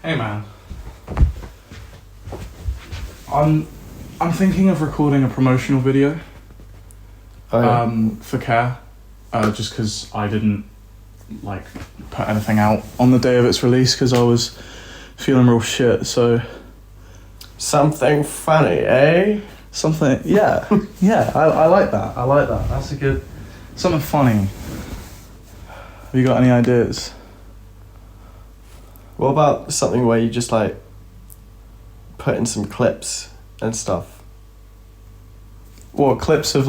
Hey man. I'm thinking of recording a promotional video. For Care. Just because I didn't put anything out on the day of its release because I was feeling real shit, so something funny, eh? Something, yeah. Yeah, I like that. That's a good... Something funny. Have you got any ideas? What about something where you just put in some clips and stuff? What, clips of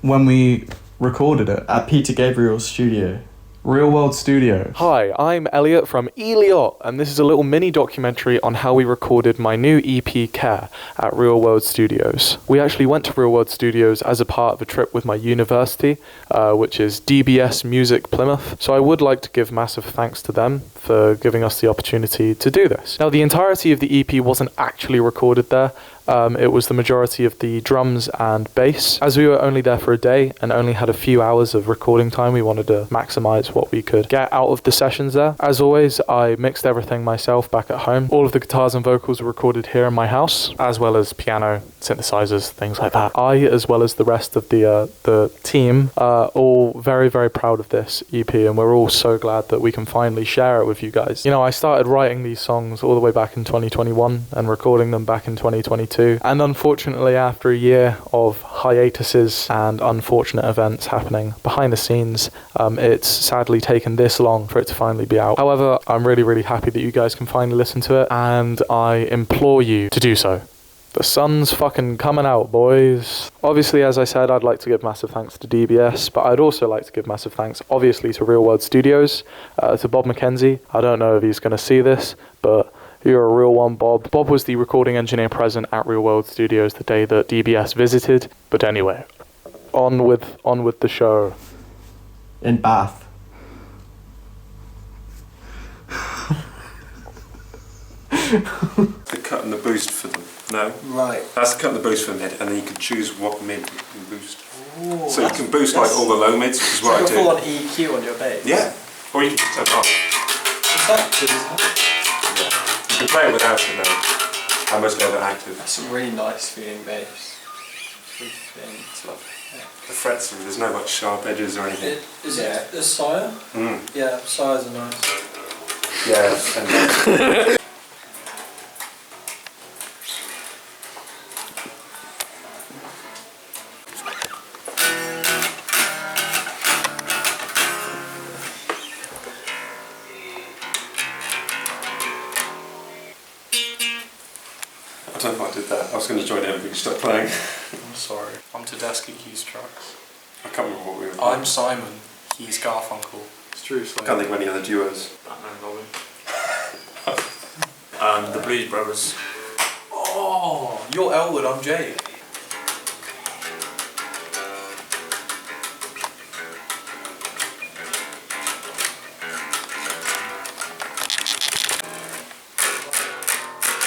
when we recorded it? At Peter Gabriel's studio. Real World Studio. Hi, I'm Elliot from Eliot, and this is a little mini documentary on how we recorded my new EP Care at Real World Studios. We actually went to Real World Studios as a part of a trip with my university, which is DBS Music Plymouth, so I would like to give massive thanks to them for giving us the opportunity to do this. Now, the entirety of the EP wasn't actually recorded there. It was the majority of the drums and bass. As we were only there for a day and only had a few hours of recording time, we wanted to maximize what we could get out of the sessions there. As always, I mixed everything myself back at home. All of the guitars and vocals were recorded here in my house, as well as piano, synthesizers, things like that. I, as well as the rest of the team, are all very, very proud of this EP, and we're all so glad that we can finally share it with you guys. You know, I started writing these songs all the way back in 2021 and recording them back in 2022. And unfortunately, after a year of hiatuses and unfortunate events happening behind the scenes, it's sadly taken this long for it to finally be out. However, I'm really, really happy that you guys can finally listen to it, and I implore you to do so. The sun's fucking coming out, boys. Obviously, as I said, I'd like to give massive thanks to DBS, but I'd also like to give massive thanks, obviously, to Real World Studios, to Bob McKenzie. I don't know if he's going to see this, but you're a real one, Bob. Bob was the recording engineer present at Real World Studios the day that DBS visited. But anyway, on with the show. In Bath. The cut and the boost for them. No? Right. That's the cut and the boost for mid, and then you can choose what mid you can boost. Ooh, so you can boost all the low mids, which is what I do. full on EQ on your bass? Yeah. Or you can turn it off. Is that good as hell? Yeah. You can play it without it though. I mostly have it active. That's a really nice feeling bass. It's lovely. Yeah. The frets, there's no much sharp edges or anything. Is it a Sire? Mm. Yeah, Sires are nice. Yeah. And I don't know if I did that. I was going to join in, but you stopped playing. I'm sorry. I'm Tedeschi, he's Trucks. I can't remember what we were I'm Simon, he's Garfunkel. It's true. I can't think of any other duos. Batman Robin. The Blues Brothers. Oh, you're Elwood, I'm Jay.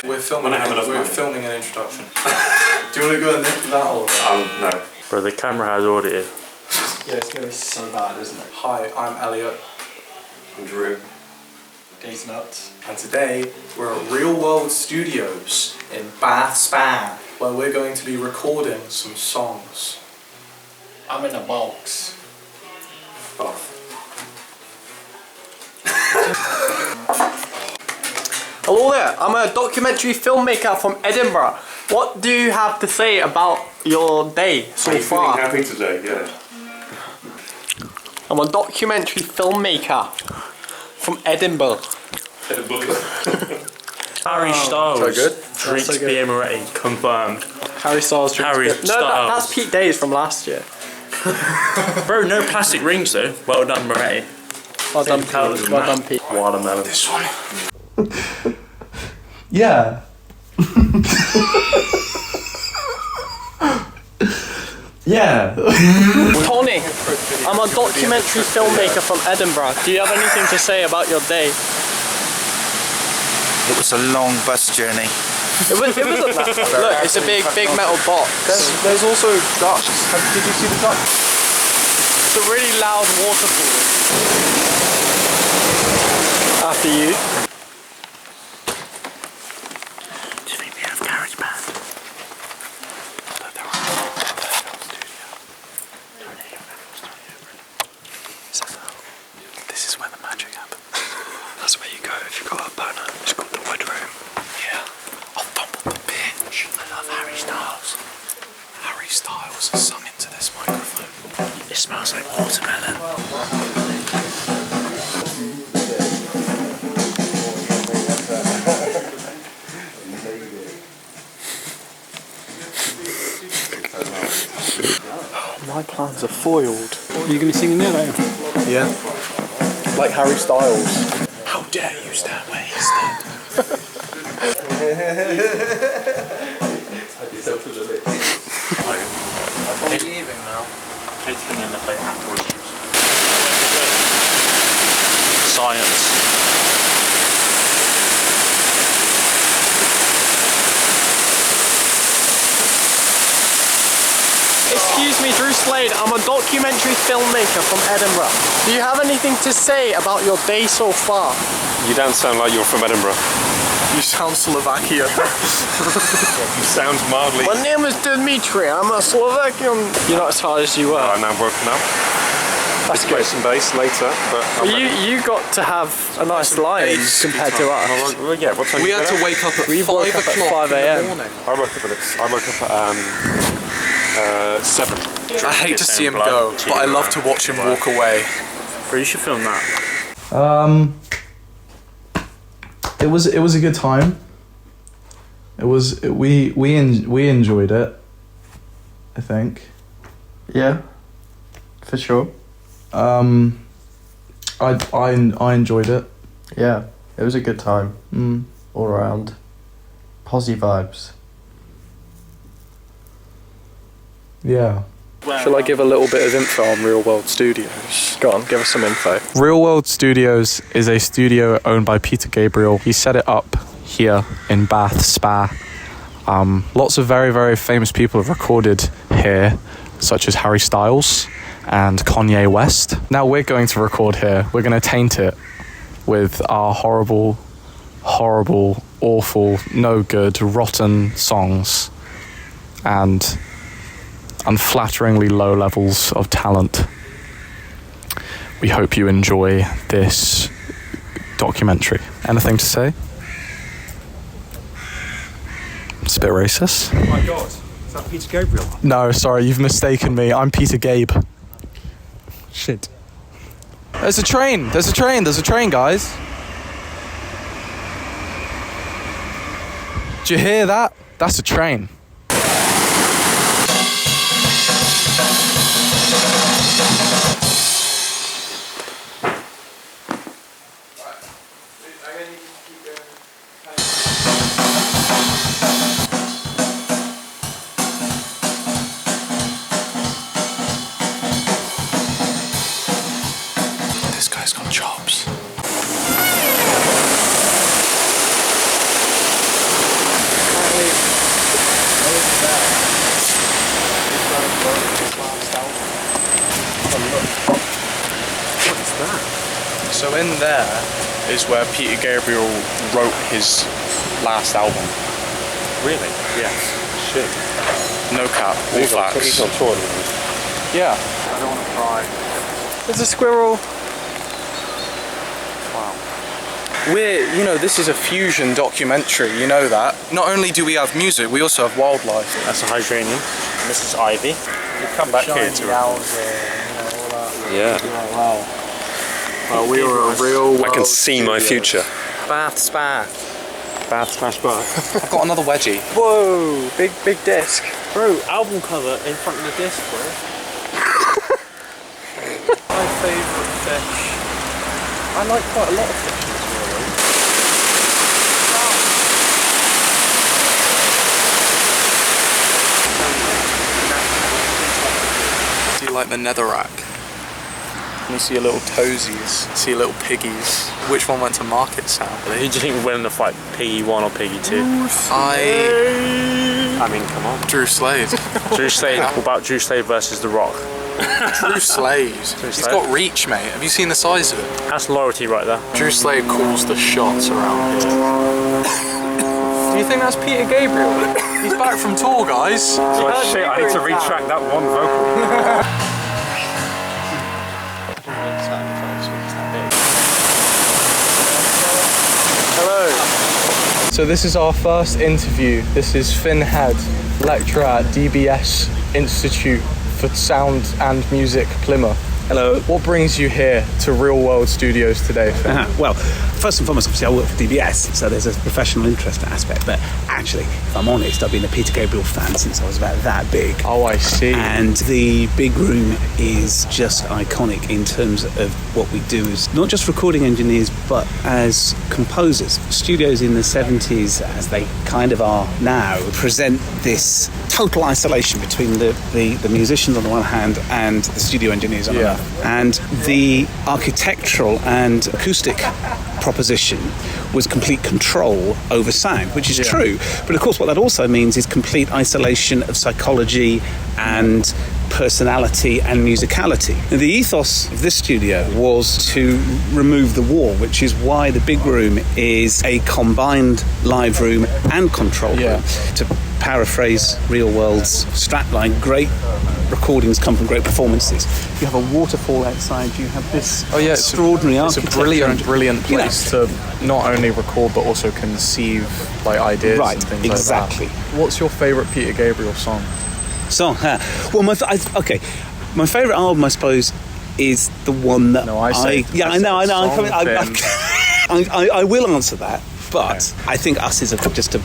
We're filming an introduction. Do you want to go into that or? No. Bro, the camera has audio. Yeah, it's going to be so bad, isn't it? Hi, I'm Elliot. I'm Drew. Days nuts. And today we're at Real World Studios in Bath Spa, where we're going to be recording some songs. I'm in a box. Bath. Hello there, I'm a documentary filmmaker from Edinburgh. What do you have to say about your day so Are you feeling far? happy today? Yeah. I'm a documentary filmmaker from Edinburgh. Harry Styles so good. drinks so good. beer Moretti, confirmed. Harry Styles drinks Harry beer. No, that's Styles. Pete Days from last year. Bro, no plastic rings though. Well done, Moretti. Well done, Pete. Well done, Pete. Watermelon. This one. Yeah. Yeah. Tony, I'm a documentary filmmaker from Edinburgh. Do you have anything to say about your day? It was a long bus journey. It wasn't that. Look, it's a big metal box. There's also ducks. Did you see the ducks? It's a really loud waterfall. After you. My plans are foiled. Are you going to be singing there later? Yeah. Like Harry Styles. How dare you stand where you stand? I'm leaving now. Anything in the plate afterwards. Science. Excuse me, Drew Slade. I'm a documentary filmmaker from Edinburgh. Do you have anything to say about your day so far? You don't sound like you're from Edinburgh. You sound Slovakia. You sound mildly... My name is Dimitri. I'm a Slovakian. You're not as hard as you were. I'm now woken up. That's Play some bass later, but... You got to have a nice line compared to us. Well, yeah, what time We did you had get to up? wake up at We 5 woke up at o'clock 5 in the a.m. morning. I woke up at 7. I hate to see him go, but I love to watch him walk away. Bro, you should film that. It was a good time. We enjoyed it, I think. Yeah, for sure. I enjoyed it. Yeah, it was a good time. All around. Posy vibes. Yeah. Shall I give a little bit of info on Real World Studios? Go on, give us some info. Real World Studios is a studio owned by Peter Gabriel. He set it up here in Bath Spa. Lots of very, very famous people have recorded here, such as Harry Styles and Kanye West. Now we're going to record here. We're going to taint it with our horrible, awful, no good, rotten songs and unflatteringly low levels of talent. We hope you enjoy this documentary. Anything to say? It's a bit racist. Oh my god, is that Peter Gabriel? No, sorry, you've mistaken me. I'm Peter Gabe. Shit. There's a train, guys. Do you hear that? That's a train. This guy's got chops. So in there is where Peter Gabriel wrote his last album. Really? Yes. Shit. No cap, all facts. He's on tour. Yeah. I don't want to cry. There's a squirrel. This is a fusion documentary, you know that. Not only do we have music, we also have wildlife. That's a hydranium. And this is ivy. You come back here to Yeah. We were a real I can see my future. Bath Spa. Bath smash bath. I've got another wedgie. Whoa, big disc. Bro, album cover in front of the disc, bro. My favourite fish. I like quite a lot of fish in this world. Do you like the netherrack? And you see a little toesies, see a little piggies. Which one went to market, sadly? Who do you think will win the fight? Piggy 1 or Piggy 2? I mean, come on. Drew Slade. Drew Slade. What about Drew Slade versus The Rock? Drew Slade. He's got reach, mate. Have you seen the size of it? That's loyalty right there. Drew Slade calls the shots around here. Do you think that's Peter Gabriel? He's back from tour, guys. Oh shit, I need to retract that one vocal. Hello. So this is our first interview. This is Finn Head, lecturer at DBS Institute for Sound and Music, Plymouth. Hello. What brings you here to Real World Studios today, Finn? Well, first and foremost, obviously, I work for DBS, so there's a professional interest aspect. But actually, if I'm honest, I've been a Peter Gabriel fan since I was about that big. Oh, I see. And the big room is just iconic in terms of what we do as not just recording engineers, but as composers. Studios in the 70s, as they kind of are now, present this total isolation between the musicians on the one hand and the studio engineers on the other. And the architectural and acoustic proposition was complete control over sound, which is true. But of course, what that also means is complete isolation of psychology and personality and musicality. And the ethos of this studio was to remove the wall, which is why the big room is a combined live room and control room. To paraphrase Real World's strapline, great recordings come from great performances. You have a waterfall outside, you have this extraordinary architecture. It's a brilliant place to not only record but also conceive like ideas and things like that. What's your favourite Peter Gabriel song? Well, my favourite album, I suppose, is the one that I will answer that, but I think Us is just a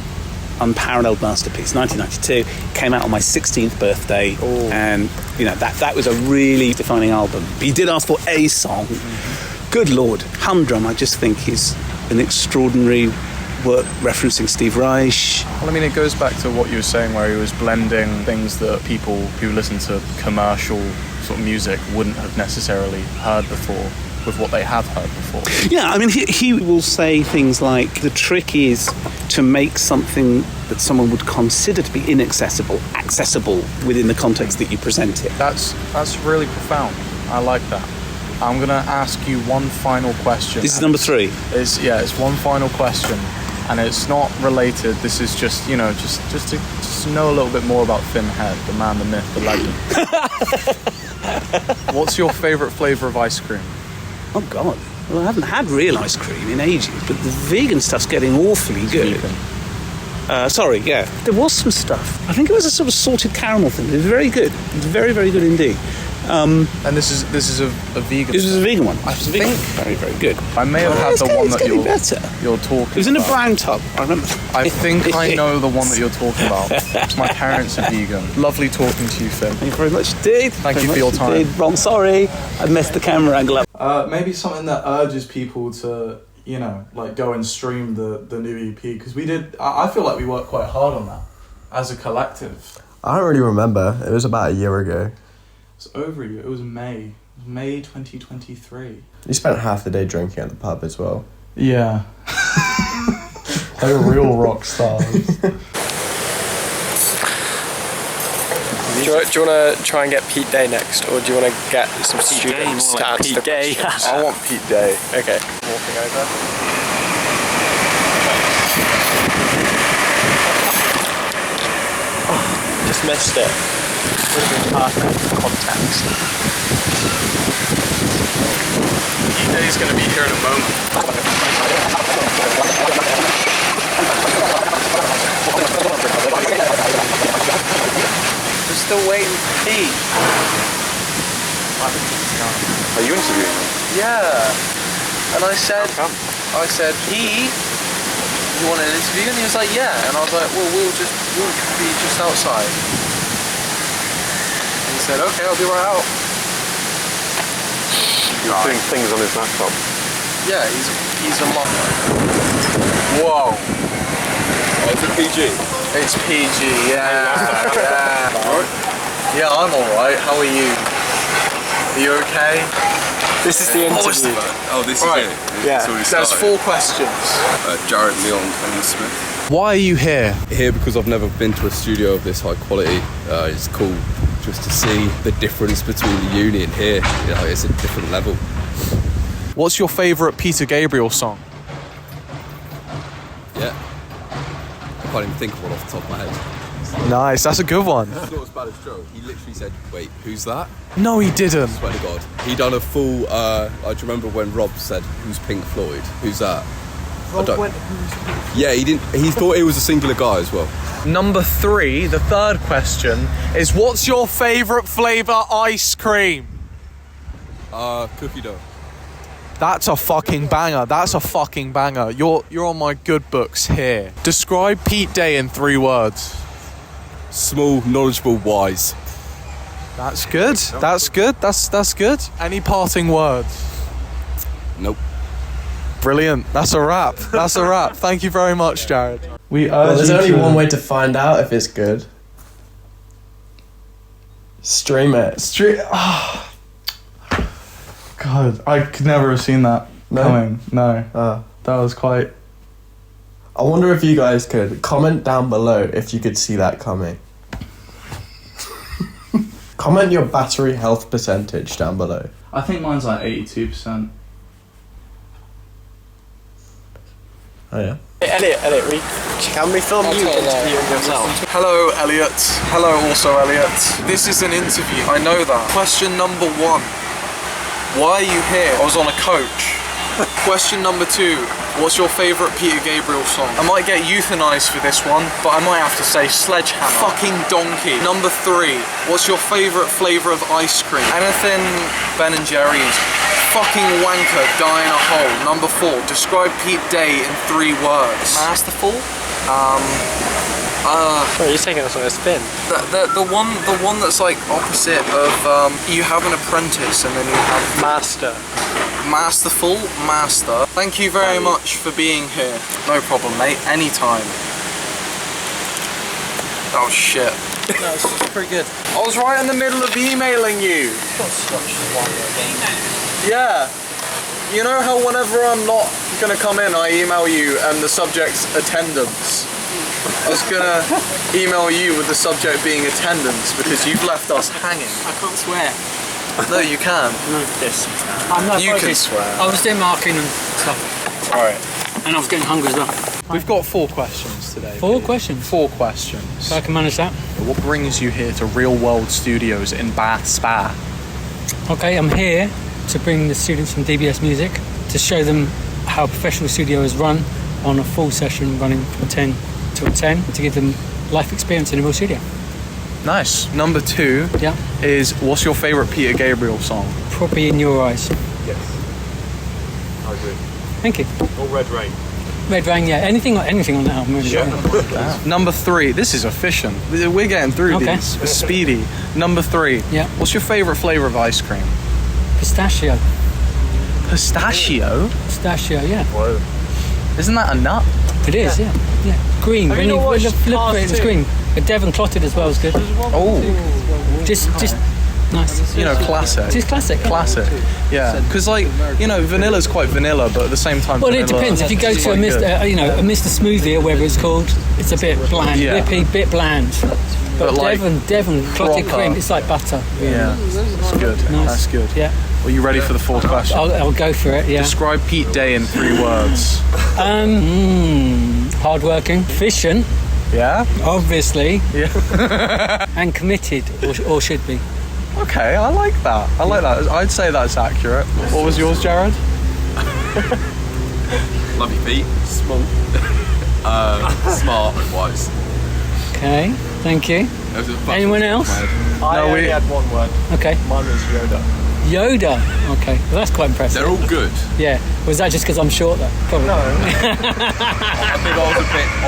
unparalleled masterpiece. 1992 came out on my 16th birthday, and that was a really defining album. But you did ask for a song. Good Lord, Humdrum, I just think is an extraordinary work referencing Steve Reich. Well, I mean, it goes back to what you were saying, where he was blending things that people who listen to commercial sort of music wouldn't have necessarily heard before with what they have heard before. Yeah, I mean, he will say things like, the trick is to make something that someone would consider to be inaccessible, accessible within the context that you present it. That's really profound. I like that. I'm going to ask you one final question. This is number 3. It's one final question. And it's not related. This is just, just to know a little bit more about Finn Head, the man, the myth, the legend. What's your favourite flavour of ice cream? Oh, God. Well, I haven't had real ice cream in ages, but the vegan stuff's getting awfully good. Vegan. There was some stuff. I think it was a sort of salted caramel thing. It was very good. It was very, very good indeed. And this is a vegan. This was a vegan one. I think very, very good. I may have had the one that you're talking about. It was in a brown tub, I remember. I think I know the one that you're talking about. My parents are vegan. Lovely talking to you, Finn. Thank you very much indeed. Thank you for your time. Wrong, sorry. I messed the camera angle up. Maybe something that urges people to, go and stream the new EP, because I feel like we worked quite hard on that as a collective. I don't really remember. It was about a year ago. It's over a year. It was May 2023. You spent half the day drinking at the pub as well. Yeah. They were real rock stars. Do you want to try and get Pete Day next, or do you want to get some students to answer the questions? I want Pete Day. Okay. Walking over. Just missed it. Would have been perfect context. Pete Day's going to be here in a moment. We're still waiting for Pete. Are you interviewing him? Yeah. And I said, Pete, you want an interview? And he was like, yeah. And I was like, well, we'll be just outside. And he said, okay, I'll be right out. You're doing things on his laptop. Yeah, he's a mom. Whoa. Oh, is it PG? It's PG, yeah. Yeah, I'm alright. How are you? Are you okay? This is the interview. This right. is it? Yeah, there's 4 questions. Jared Leon, Tony Smith. Why are you here? Here because I've never been to a studio of this high quality. It's cool just to see the difference between the uni and here. It's a different level. What's your favourite Peter Gabriel song? Yeah. I can't even think of one off the top of my head. Nice, that's a good one. It's not as bad as Joe. He literally said, wait, who's that? No, he didn't. I swear to God. He done a full, I do remember when Rob said, who's Pink Floyd? Who's that? Yeah, he thought it was a singular guy as well. Number 3, the third question, is what's your favourite flavour ice cream? Cookie dough. That's a fucking banger. That's a fucking banger. You're on my good books here. Describe Pete Day in 3 words. Small, knowledgeable, wise. That's good. That's good. That's good. Any parting words? Nope. Brilliant. That's a wrap. That's a wrap. Thank you very much, Jared. Well, there's only one way to find out if it's good. Stream it. Oh. God, I could never have seen that coming. No. That was quite... I wonder if you guys could comment down below if you could see that coming. Comment your battery health percentage down below. I think mine's like 82%. Oh yeah. Hey, Elliot, can we film you interviewing yourself? Hello, Elliot. Hello, also Elliot. This is an interview, I know that. Question number 1. Why are you here? I was on a coach. Question number 2. What's your favourite Peter Gabriel song? I might get euthanized for this one, but I might have to say Sledgehammer. Fucking donkey. Number 3. What's your favourite flavour of ice cream? Anything Ben and Jerry's. Fucking wanker, die in a hole. Number 4. Describe Pete Day in 3 words. Masterful? You're taking us on a spin. The one that's like opposite of you have an apprentice and then you have Master. Masterful, master. Thank you very much for being here. No problem, mate. Anytime. Oh shit. No, it's pretty good. I was right in the middle of emailing you. Yeah. You know how whenever I'm not gonna come in, I email you and the subject's attendance. I was gonna email you with the subject being attendance because you've left us hanging. I can't swear. No, you can. No. Yes. I'm not You can focused. swear. I was doing marking and stuff. Alright. And I was getting hungry as well. We've got 4 questions today. 4 questions? 4 questions. So I can manage that. What brings you here to Real World Studios in Bath Spa? Okay, I'm here to bring the students from DBS Music to show them how a professional studio is run on a full session running from 10 till 10 to give them life experience in a real studio. Nice. Number 2 is, what's your favourite Peter Gabriel song? Probably In Your Eyes. Yes. I agree. Thank you. Or Red Rain. Red Rain, yeah. Anything on that album, really. Yeah. Number 3, this is efficient. We're getting through these. It's speedy. Number 3, what's your favourite flavour of ice cream? Pistachio. Pistachio? Pistachio, yeah. Whoa. Isn't that a nut? It is, yeah. Green. Have When you you not look watched at it, it's green. But Devon Clotted as well is good. Oh. Just nice. You know, classic. Just classic. Classic. Yeah. Because, like, you know, vanilla's quite vanilla, but at the same time, Well, vanilla it depends. If you go to a Mr. Smoothie or whatever it's called, it's a bit bland, whippy, bit bland. But like Devon Clotted proper. cream, it's like butter. Really. Yeah. That's good. Nice. That's good. Yeah. Are you ready for the 4th question? I'll go for it, yeah. Describe Pete Day in 3 words. Hardworking, efficient. Yeah? Obviously. Yeah. And committed, or should be. Okay, I like that. I like that. I'd say that's accurate. What was yours, Jared? Love you, Pete. Small. Smart and wise. Okay, thank you. Anyone else? I only had 1 word. Okay. Mine was Yoda. Yoda. Okay, well, that's quite impressive. They're all good. Yeah. Was that just because I'm short though? Probably. I think I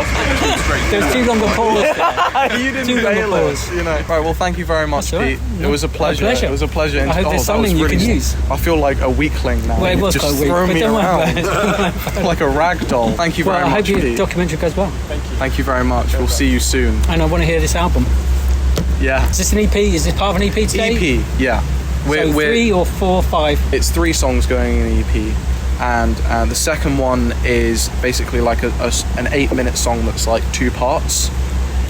was a bit too straight. There's too long a pause. You didn't Too long a nail pause. it. You know. Right. Well, thank you very much, That's all right. Pete. It was a pleasure. pleasure. It was a pleasure. I hope there's that was something you can really- use. I feel like a weakling now. Well, it was Just quite weak, throw but me don't worry around about it. like a rag doll. Thank you Well, very I much, hope your Pete. documentary goes well. Thank you very much. We'll see you soon. And I want to hear this album. Yeah. Is this an EP? Is this part of an EP today? EP. Yeah. So 3 or 4 or 5? It's 3 songs going in the EP, and the second one is basically like an 8-minute song that's like 2 parts.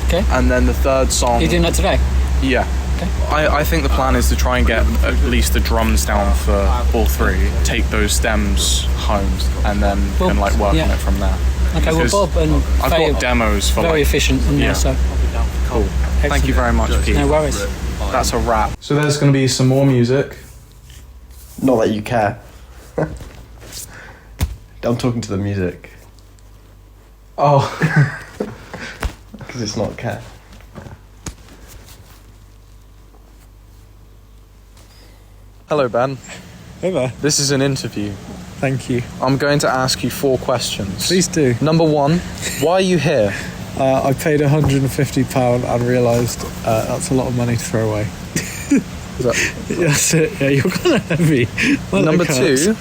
Okay. And then the third song. You're doing that today? Yeah. Okay. I think the plan is to try and get at least the drums down for all 3, take those stems home, and then can like work on it from there. Okay, well, Because Bob and I've Faye got demos for very like, efficient in there, so. Cool. Thank you very much, Pete. No worries. That's a wrap. So there's going to be some more music. Not that you care. I'm talking to the music. Oh. Because it's not care. Hello, Ben. Hey there. This is an interview. Thank you. I'm going to ask you 4 questions. Please do. Number 1, why are you here? I paid £150 and realised that's a lot of money to throw away. That's it. Yeah, you're kind of heavy. Number 2,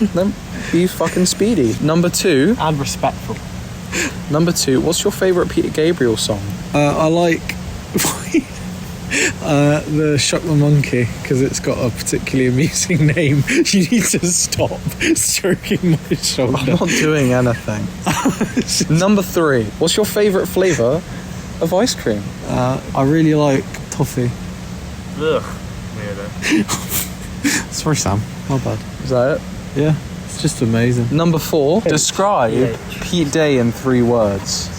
be fucking speedy. Number 2, And respectful. Number 2, what's your favourite Peter Gabriel song? I like the Shock the Monkey because it's got a particularly amusing name. You need to stop stroking my shoulder. I'm not doing anything. Number 3, what's your favourite flavour of ice cream? I really like toffee. Ugh. Sorry, Sam. My bad. Is that it? Yeah, it's just amazing. Number 4, describe Pete Day in 3 words.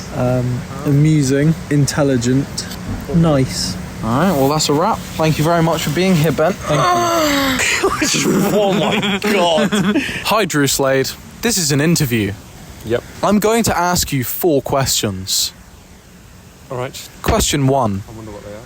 Amusing, intelligent, nice. Alright, well that's a wrap. Thank you very much for being here, Ben. Thank you. Oh my god. Hi, Drew Slade. This is an interview. Yep. I'm going to ask you 4 questions. Alright. Question 1. I wonder what they are.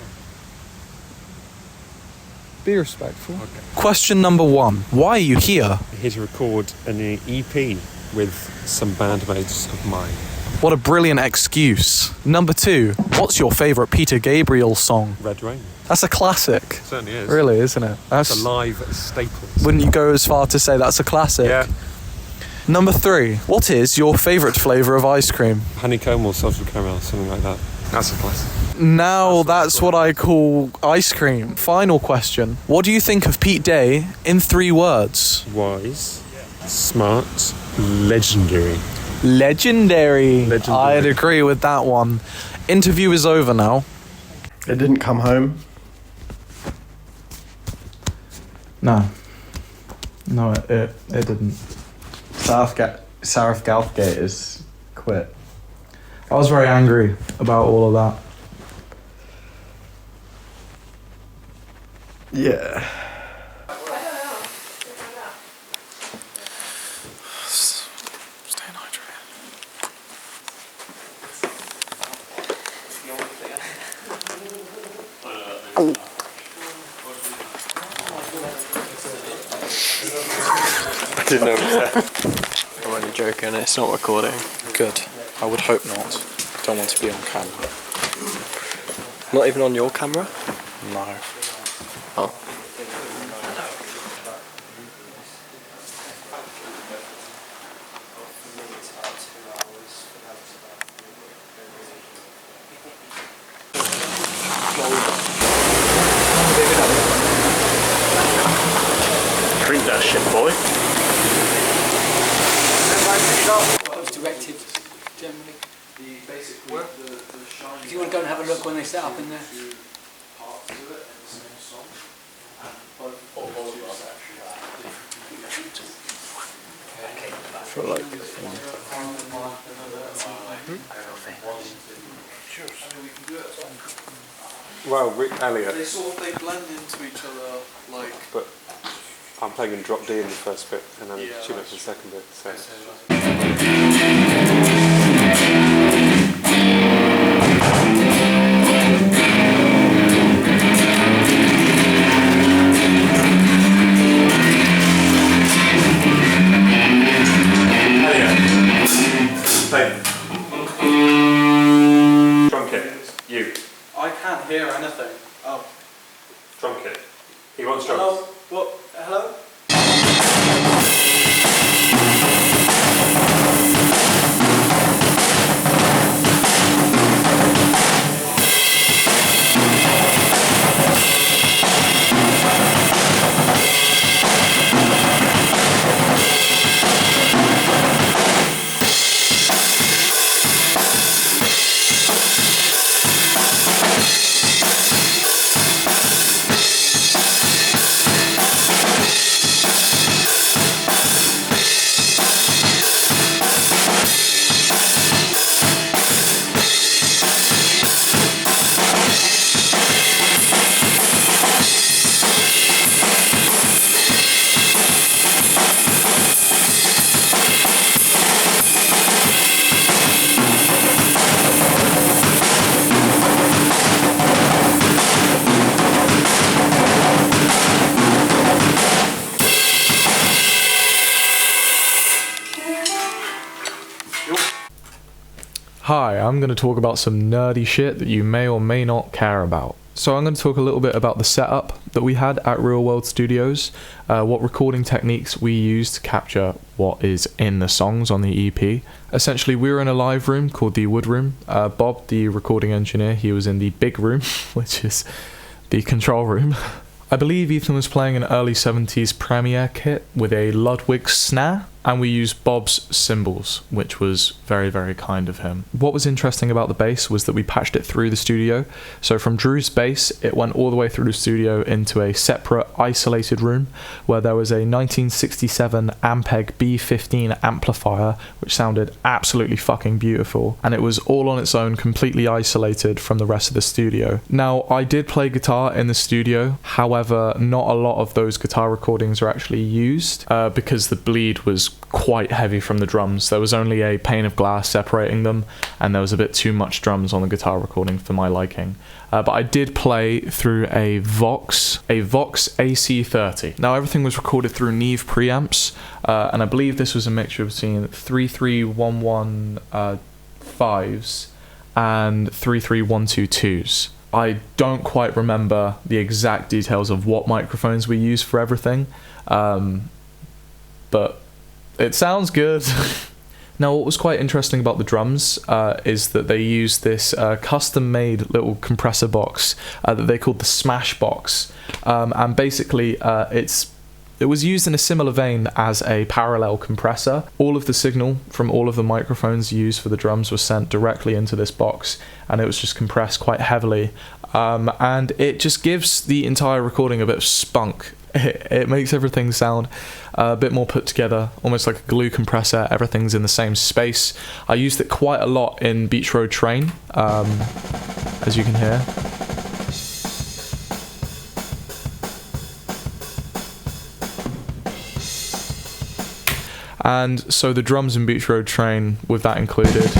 Be respectful. Okay. Question number 1. Why are you here? Here to record an EP with some bandmates of mine. What a brilliant excuse. Number 2. What's your favourite Peter Gabriel song? Red Rain. That's a classic. Certainly is. Really, isn't it? It's a live staple. Wouldn't you go as far to say that's a classic? Yeah. Number 3. What is your favourite flavour of ice cream? Honeycomb or salted caramel, something like that. That's a classic. Now that's what I call ice cream. Final question. What do you think of Pete Day in 3 words? Wise, smart, legendary. Legendary. I'd agree with that one. Interview is over now. It didn't come home. No, it didn't. Sarif Galfgate is quit. I was very angry about all of that. Yeah. Staying hydrated. I didn't know that. I'm only joking, it's not recording. Good. I would hope not. Don't want to be on camera. Not even on your camera? No. Oh. Drink that shit, boy. What was directed generally? If you want to go and have a look when they set up in there. Well, Rick Elliott. They blend into each other like. But I'm playing in drop D in the first bit and then tune up for the second bit. So. Drum kit, you. I can't hear anything. Oh. Drum kit. He wants drums. Hello? What? Hello? Hi, I'm going to talk about some nerdy shit that you may or may not care about. So I'm going to talk a little bit about the setup that we had at Real World Studios, what recording techniques we used to capture what is in the songs on the EP. Essentially, we were in a live room called the Wood Room. Bob, the recording engineer, he was in the big room, which is the control room. I believe Ethan was playing an early 70s Premiere kit with a Ludwig snare, and we used Bob's cymbals, which was very, very kind of him. What was interesting about the bass was that we patched it through the studio. So from Drew's bass, it went all the way through the studio into a separate, isolated room where there was a 1967 Ampeg B15 amplifier, which sounded absolutely fucking beautiful, and it was all on its own, completely isolated from the rest of the studio. Now, I did play guitar in the studio, however, not a lot of those guitar recordings are actually used because the bleed was quite heavy from the drums. There was only a pane of glass separating them, and there was a bit too much drums on the guitar recording for my liking. But I did play through a Vox AC30. Now everything was recorded through Neve preamps, and I believe this was a mixture between 3311 5s and 33122s. I don't quite remember the exact details of what microphones we used for everything, but it sounds good. Now, what was quite interesting about the drums is that they used this custom-made little compressor box that they called the Smash Box, and basically it was used in a similar vein as a parallel compressor. All of the signal from all of the microphones used for the drums was sent directly into this box, and it was just compressed quite heavily, and it just gives the entire recording a bit of spunk. It makes everything sound a bit more put together, almost like a glue compressor. Everything's in the same space. I used it quite a lot in Beach Road Train, as you can hear. And so the drums in Beach Road Train, with that included,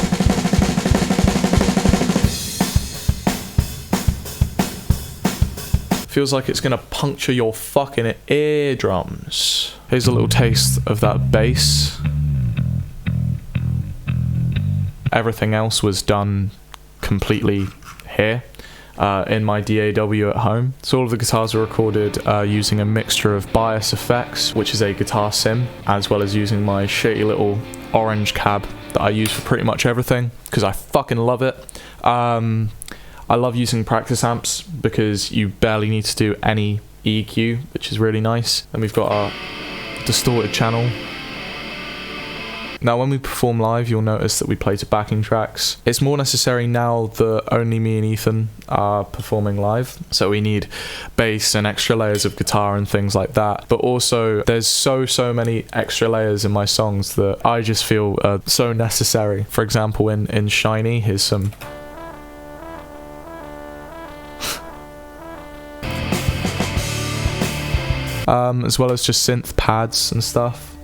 feels like it's gonna puncture your fucking eardrums. Here's a little taste of that bass. Everything else was done completely here in my DAW at home. So all of the guitars were recorded using a mixture of Bias Effects, which is a guitar sim, as well as using my shitty little orange cab that I use for pretty much everything, because I fucking love it. I love using practice amps because you barely need to do any EQ, which is really nice. And we've got our distorted channel. Now when we perform live, you'll notice that we play to backing tracks. It's more necessary now that only me and Ethan are performing live, so we need bass and extra layers of guitar and things like that. But also there's so many extra layers in my songs that I just feel are so necessary. For example, in Shiny, here's some as well as just synth pads and stuff.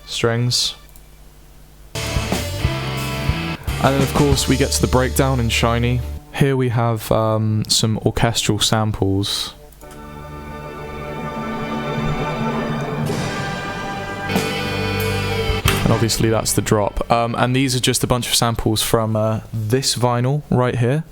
Strings. And then of course we get to the breakdown in Shiny. Here we have some orchestral samples. And obviously that's the drop. And these are just a bunch of samples from this vinyl right here.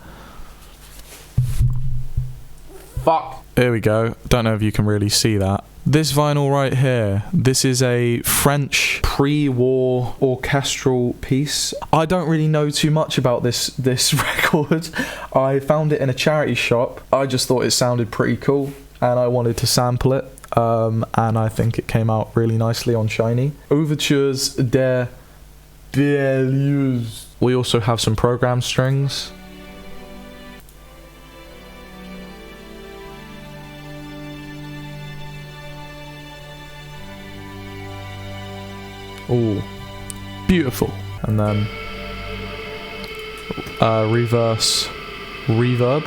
Fuck. There we go. Don't know if you can really see that. This vinyl right here, this is a French pre-war orchestral piece. I don't really know too much about this record. I found it in a charity shop. I just thought it sounded pretty cool and I wanted to sample it. And I think it came out really nicely on Shiny. Ouvertures der Berlioz. We also have some program strings. Ooh, beautiful. And then reverse reverb.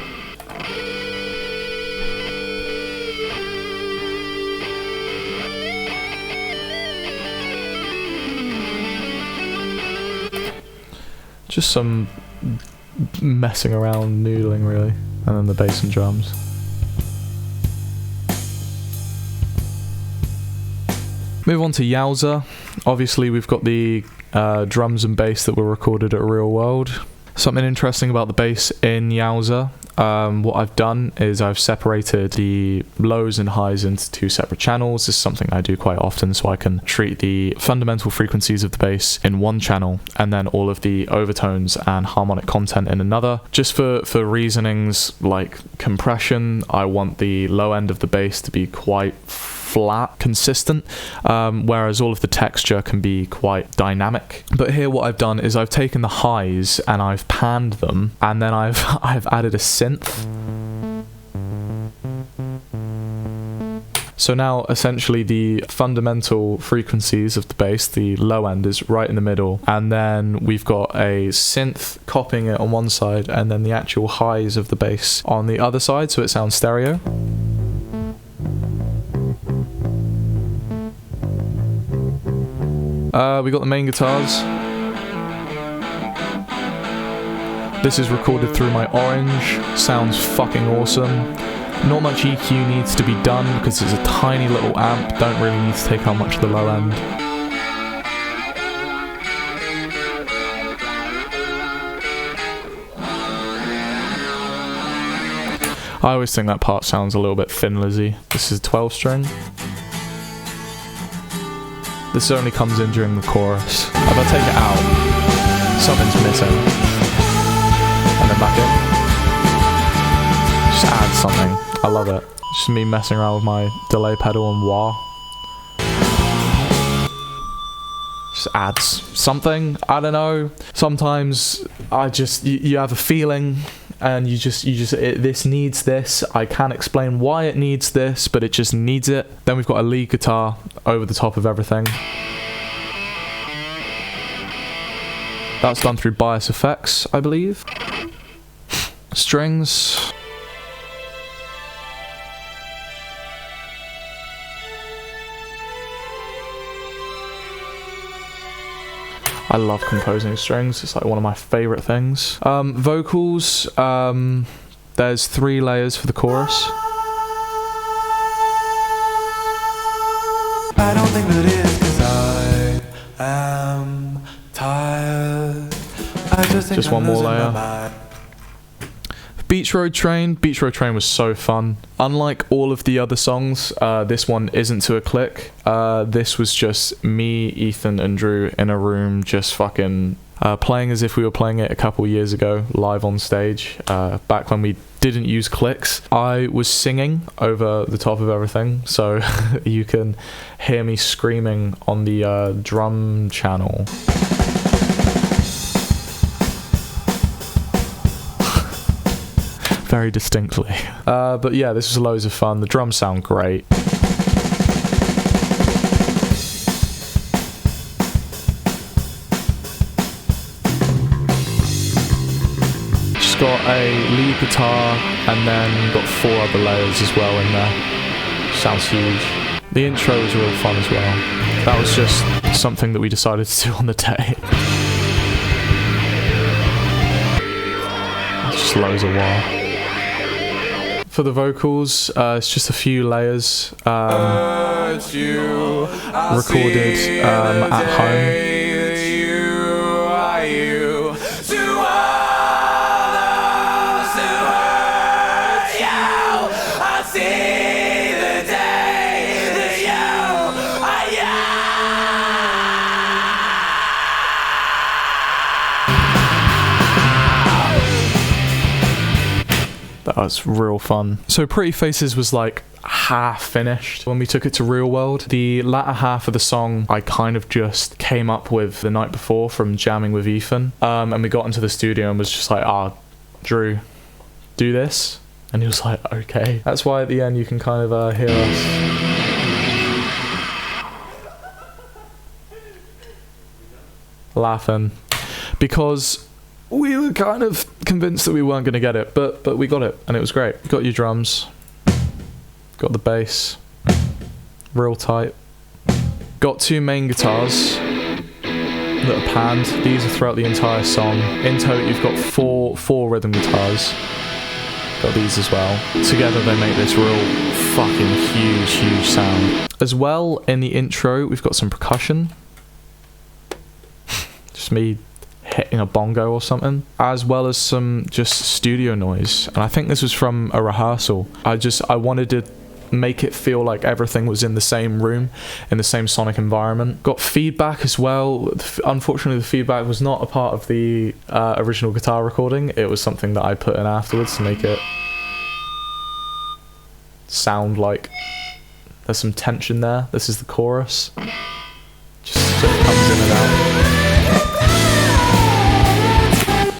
Just some messing around, noodling really, and then the bass and drums. Move on to Yowza. Obviously, we've got the drums and bass that were recorded at Real World. Something interesting about the bass in Yowza. What I've done is I've separated the lows and highs into two separate channels. This is something I do quite often, so I can treat the fundamental frequencies of the bass in one channel and then all of the overtones and harmonic content in another. Just for reasonings like compression, I want the low end of the bass to be quite flat, consistent, whereas all of the texture can be quite dynamic. But here what I've done is I've taken the highs and I've panned them, and then I've added a synth. So now essentially the fundamental frequencies of the bass, the low end is right in the middle, and then we've got a synth copying it on one side and then the actual highs of the bass on the other side, so it sounds stereo. We got the main guitars. This is recorded through my Orange. Sounds fucking awesome. Not much EQ needs to be done because it's a tiny little amp. Don't really need to take out much of the low end. I always think that part sounds a little bit Thin Lizzy. This is a 12 string. This only comes in during the chorus. If I take it out, something's missing. And then back in. Just add something. I love it. Just me messing around with my delay pedal and wah. Just adds something. I don't know. Sometimes you have a feeling and this needs this. I can't explain why it needs this, but it just needs it. Then we've got a lead guitar over the top of everything. That's done through Bias Effects, I believe. Strings. I love composing strings. It's like one of my favorite things. Vocals. There's 3 layers for the chorus. I don't think that is 'cause I am tired. I just one more layer. Beach Road Train. Beach Road Train was so fun. Unlike all of the other songs, this one isn't to a click. This was just me, Ethan, and Drew in a room just fucking playing as if we were playing it a couple years ago, live on stage, back when we didn't use clicks. I was singing over the top of everything, so you can hear me screaming on the drum channel. Very distinctly. But yeah, this was loads of fun. The drums sound great. Just got a lead guitar and then got 4 other layers as well in there. Sounds huge. The intro was real fun as well. That was just something that we decided to do on the day. Just loads of wah. For the vocals, it's just a few layers recorded at home. That was real fun. So Pretty Faces was like half finished when we took it to Real World. The latter half of the song I kind of just came up with the night before from jamming with Ethan. And we got into the studio and was just like, Drew, do this. And he was like, okay. That's why at the end you can kind of hear us. Laughing. Because we were kind of convinced that we weren't going to get it, but we got it, and it was great. Got your drums, got the bass, real tight. Got 2 main guitars that are panned. These are throughout the entire song. In total, you've got four rhythm guitars. got these as well. Together they make this real fucking huge sound. As well, in the intro, we've got some percussion. Just me hitting a bongo or something, as well as some just studio noise. And I think this was from a rehearsal. I wanted to make it feel like everything was in the same room, in the same sonic environment. Got feedback as well. Unfortunately, the feedback was not a part of the original guitar recording. It was something that I put in afterwards to make it sound like there's some tension there. This is the chorus. Just sort of comes in and out.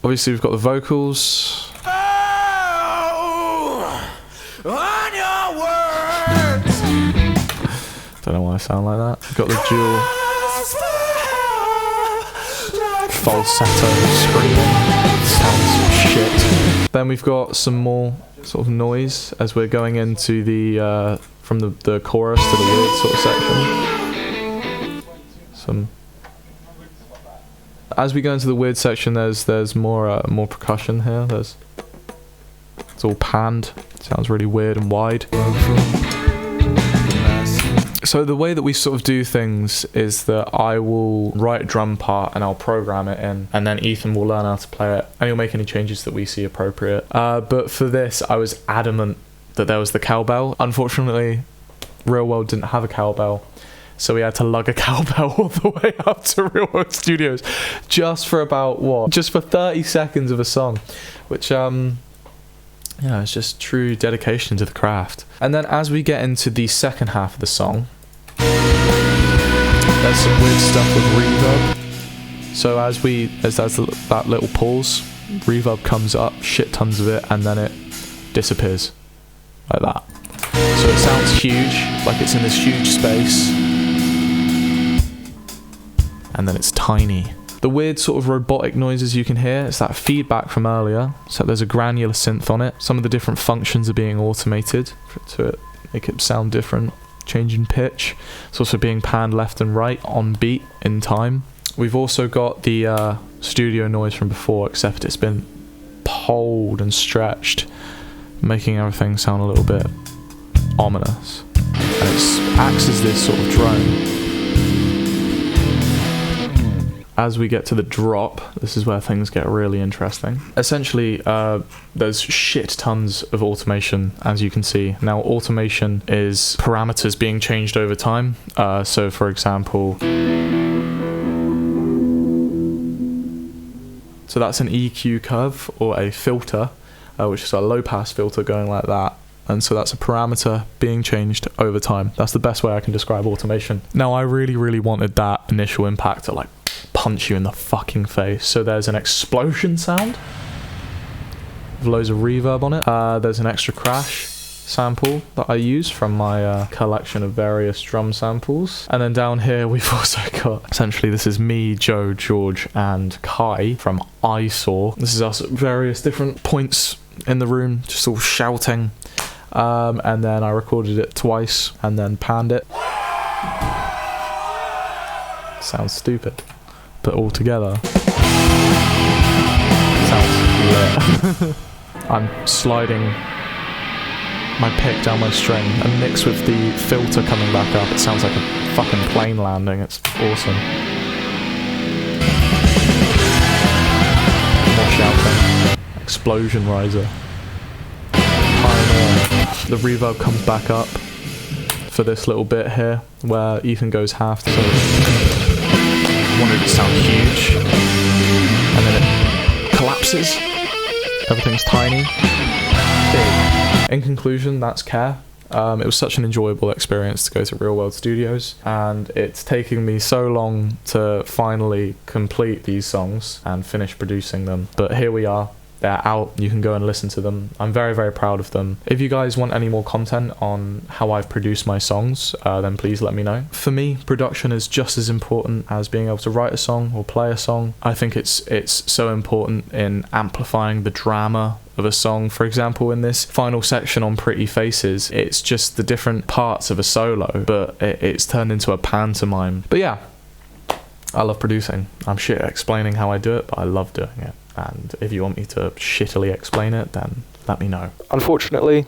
Obviously, we've got the vocals. Don't know why I sound like that. We've got the dual falsetto screaming. Sounds shit. Then we've got some more sort of noise as we're going into the from the chorus to the weird sort of section. As we go into the weird section, there's more percussion here. It's all panned. Sounds really weird and wide. So the way that we sort of do things is that I will write a drum part and I'll program it in, and then Ethan will learn how to play it and he'll make any changes that we see appropriate. But for this, I was adamant that there was the cowbell. Unfortunately, Real World didn't have a cowbell, so we had to lug a cowbell all the way up to Real World Studios just for 30 seconds of a song, which yeah, it's just true dedication to the craft. And then as we get into the second half of the song, there's some weird stuff with reverb. So as there's that little pause, reverb comes up, shit tons of it, and then it disappears like that. So it sounds huge, like it's in this huge space, and then it's tiny. The weird sort of robotic noises you can hear, it's that feedback from earlier. So there's a granular synth on it. Some of the different functions are being automated to make it sound different. Changing pitch. It's also being panned left and right on beat in time. We've also got the studio noise from before, except it's been pulled and stretched, making everything sound a little bit ominous. And it acts as this sort of drone. As we get to the drop, this is where things get really interesting. Essentially, there's shit tons of automation, as you can see. Now, automation is parameters being changed over time. So, for example, so that's an EQ curve or a filter, which is a low-pass filter going like that. And so that's a parameter being changed over time. That's the best way I can describe automation. Now, I really wanted that initial impact to like punch you in the fucking face. So there's an explosion sound with loads of reverb on it. There's an extra crash sample that I use from my collection of various drum samples. And then down here we've also got, essentially this is me, Joe, George and Kai from Eyesore. This is us at various different points in the room, just all shouting. And then I recorded it twice and then panned it. Sounds stupid, but all together sounds lit. I'm sliding my pick down my string and mixed with the filter coming back up, it sounds like a fucking plane landing. It's awesome. More shouting. Explosion riser. The reverb comes back up for this little bit here where Ethan goes half, so I wanted it to sound huge, and then it collapses. Everything's tiny, big. In conclusion, that's Care. It was such an enjoyable experience to go to Real World Studios, and it's taking me so long to finally complete these songs and finish producing them, but here we are. They're out, you can go and listen to them. I'm very proud of them. If you guys want any more content on how I've produced my songs, then please let me know. For me, production is just as important as being able to write a song or play a song. I think it's so important in amplifying the drama of a song. For example, in this final section on Pretty Faces, it's just the different parts of a solo, but it's turned into a pantomime. But yeah, I love producing. I'm shit at explaining how I do it, but I love doing it. And if you want me to shittily explain it, then let me know. Unfortunately,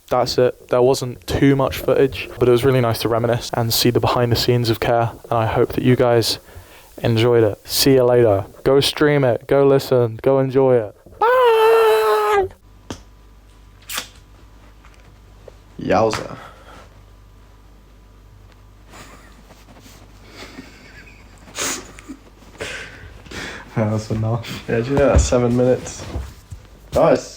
that's it. There wasn't too much footage, but it was really nice to reminisce and see the behind the scenes of Care, and I hope that you guys enjoyed it. See you later. Go stream it, go listen, go enjoy it. Bye! Yowza. That's enough. Yeah, do you know that's 7 minutes? Nice.